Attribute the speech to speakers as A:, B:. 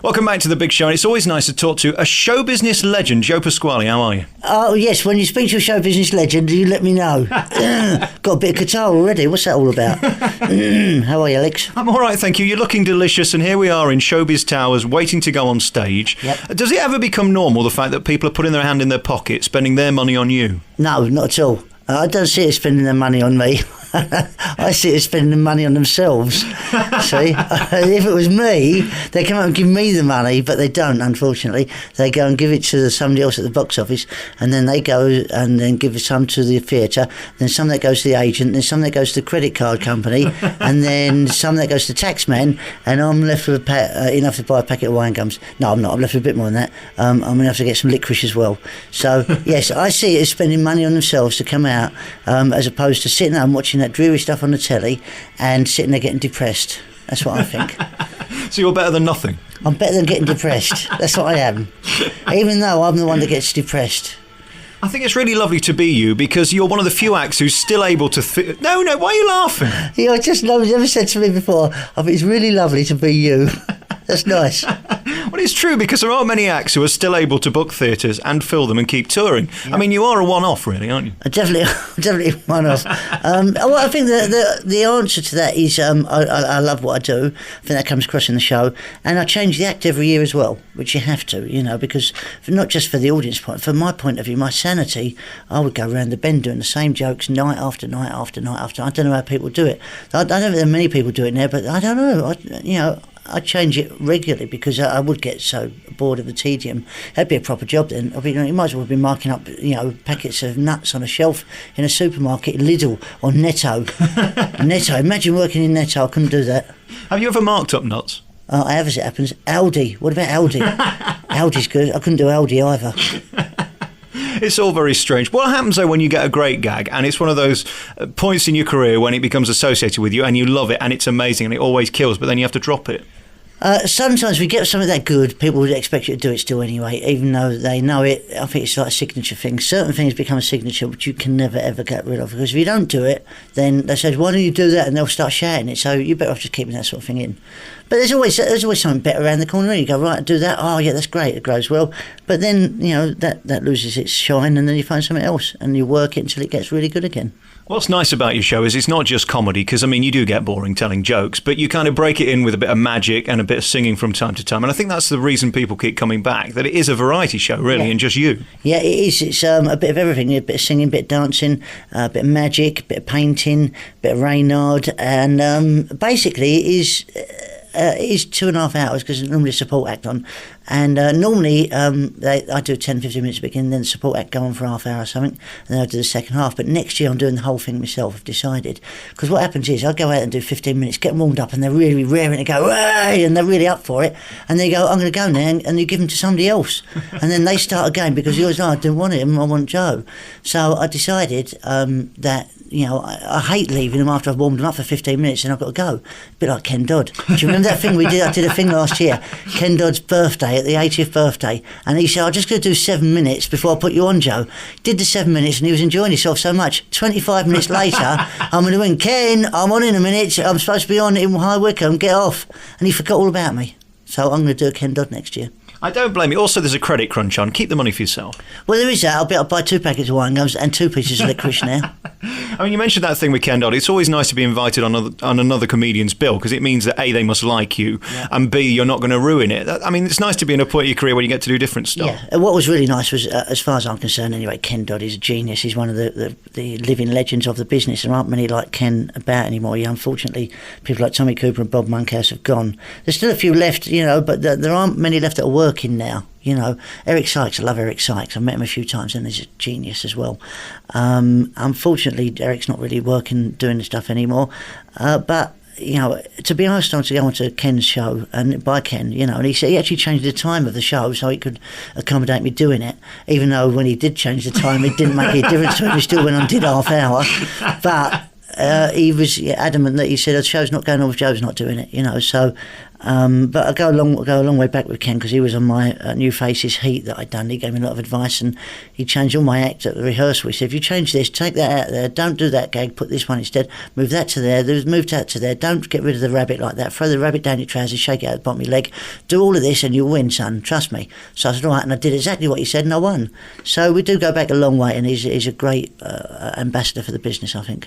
A: Welcome back to The Big Show, and it's always nice to talk to a show business legend. Joe Pasquale, how are you?
B: Oh, yes, when you speak to a show business legend, you let me know. Got a bit of guitar already. What's that all about? How are you, Alex?
A: I'm all right, thank you. You're looking delicious, and here we are in Showbiz Towers waiting to go on stage.
B: Yep.
A: Does it ever become normal, the fact that people are putting their hand in their pocket, spending their money on you?
B: No, not at all. I don't see it spending their money on me. I see it spending money on themselves. See, if it was me, they come up and give me the money, but they don't, unfortunately. They go and give it to somebody else at the box office, and then they go and then give some to the theatre, then some that goes to the agent, then some that goes to the credit card company, and then some that goes to the tax man, and I'm left with enough to buy a packet of wine gums. No, I'm not. I'm left with a bit more than that. I'm going to have to get some licorice as well. So, yes, I see it as spending money on themselves to come out, as opposed to sitting there and watching that dreary stuff on the telly and sitting there getting depressed. That's what I think.
A: So you're better than nothing?
B: I'm better than getting depressed. That's what I am. Even though I'm the one that gets depressed.
A: I think it's really lovely to be you, because you're one of the few acts who's still able to... No, why are you laughing?
B: Yeah, I just know, never said to me before, I think it's really lovely to be you. That's nice.
A: Well, it's true, because there aren't many acts who are still able to book theatres and fill them and keep touring. Yeah. I mean, you are a one-off, really, aren't you?
B: Definitely one-off. Well, I think the answer to that is I love what I do. I think that comes across in the show. And I change the act every year as well, which you have to, because not just for the audience point, from my point of view, my sanity, I would go around the bend doing the same jokes night after night after night after. I don't know how people do it. I don't think there are many people doing it there, but I don't know. I change it regularly because I would get so bored of the tedium. That'd be a proper job then. You might as well be marking up, packets of nuts on a shelf in a supermarket, Lidl or Netto. Netto. Imagine working in Netto. I couldn't do that.
A: Have you ever marked up nuts?
B: I have, as it happens. Aldi. What about Aldi? Aldi's good. I couldn't do Aldi either.
A: It's all very strange. What happens, though, when you get a great gag and it's one of those points in your career when it becomes associated with you and you love it and it's amazing and it always kills, but then you have to drop it?
B: Sometimes we get something that good, people would expect you to do it still anyway, even though they know it. I think it's like a signature thing. Certain things become a signature which you can never ever get rid of, because if you don't do it, then they say, why don't you do that? And they'll start shouting it. So you're better off just keeping that sort of thing in. But there's always something better around the corner. You go, right, do that. Oh yeah, that's great. It grows well. But then that loses its shine, and then you find something else, and you work it until it gets really good again.
A: What's nice about your show is it's not just comedy, because, you do get boring telling jokes, but you kind of break it in with a bit of magic and a bit of singing from time to time. And I think that's the reason people keep coming back, that it is a variety show, really, and just you. Yeah,
B: it is. It's a bit of everything. A bit of singing, a bit of dancing, a bit of magic, a bit of painting, a bit of Reynard. And basically it is 2.5 hours, because it's normally a support act on. And normally I do 10-15 minutes at the beginning, then the support act go on for half hour or something, and then I do the second half. But next year I'm doing the whole thing myself, I've decided. Because what happens is I go out and do 15 minutes, get them warmed up, and they're really raring to go, hey! And they're really up for it. And they go, I'm going to go now, and you give them to somebody else. And then they start again, because you always I didn't want him, I want Joe. So I decided that I hate leaving them after I've warmed them up for 15 minutes and I've got to go. A bit like Ken Dodd. Do you remember that thing we did? I did a thing last year, Ken Dodd's birthday, at the 80th birthday, and he said, I'm just going to do 7 minutes before I put you on, Joe. Did the 7 minutes and he was enjoying himself so much. 25 minutes later, I'm going to ring, Ken, I'm on in a minute, I'm supposed to be on in High Wycombe, get off. And he forgot all about me. So I'm going to do a Ken Dodd next year.
A: I don't blame you. Also, there's a credit crunch on. Keep the money for yourself.
B: Well, there is that. I'll be able to buy 2 packets of wine gums and 2 pieces of licorice now.
A: You mentioned that thing with Ken Dodd. It's always nice to be invited on another comedian's bill, because it means that A, they must like you, and B, you're not going to ruin it. It's nice to be in a point of your career where you get to do different stuff.
B: Yeah, and what was really nice was, as far as I'm concerned anyway, Ken Dodd is a genius. He's one of the living legends of the business. There aren't many like Ken about anymore. Unfortunately, people like Tommy Cooper and Bob Monkhouse have gone. There's still a few left, but there aren't many left that are working now. Eric Sykes, I love Eric Sykes. I've met him a few times and he's a genius as well. Unfortunately, Eric's not really working, doing the stuff anymore. But to be asked on to go onto Ken's show, and by Ken, and he actually changed the time of the show so he could accommodate me doing it, even though when he did change the time, it didn't make any difference to him. He still went on and did half hour. But he was adamant that he said, the show's not going on if Joe's not doing it, so But I go a long way back with Ken, because he was on my New Faces Heat that I'd done. He gave me a lot of advice, and he changed all my act at the rehearsal. He said, if you change this, take that out there, don't do that gag, put this one instead, move that to there, move that to there, don't get rid of the rabbit like that, throw the rabbit down your trousers, shake it out the bottom of your leg, do all of this and you'll win, son, trust me. So I said, all right, and I did exactly what he said and I won. So we do go back a long way, and he's a great ambassador for the business, I think.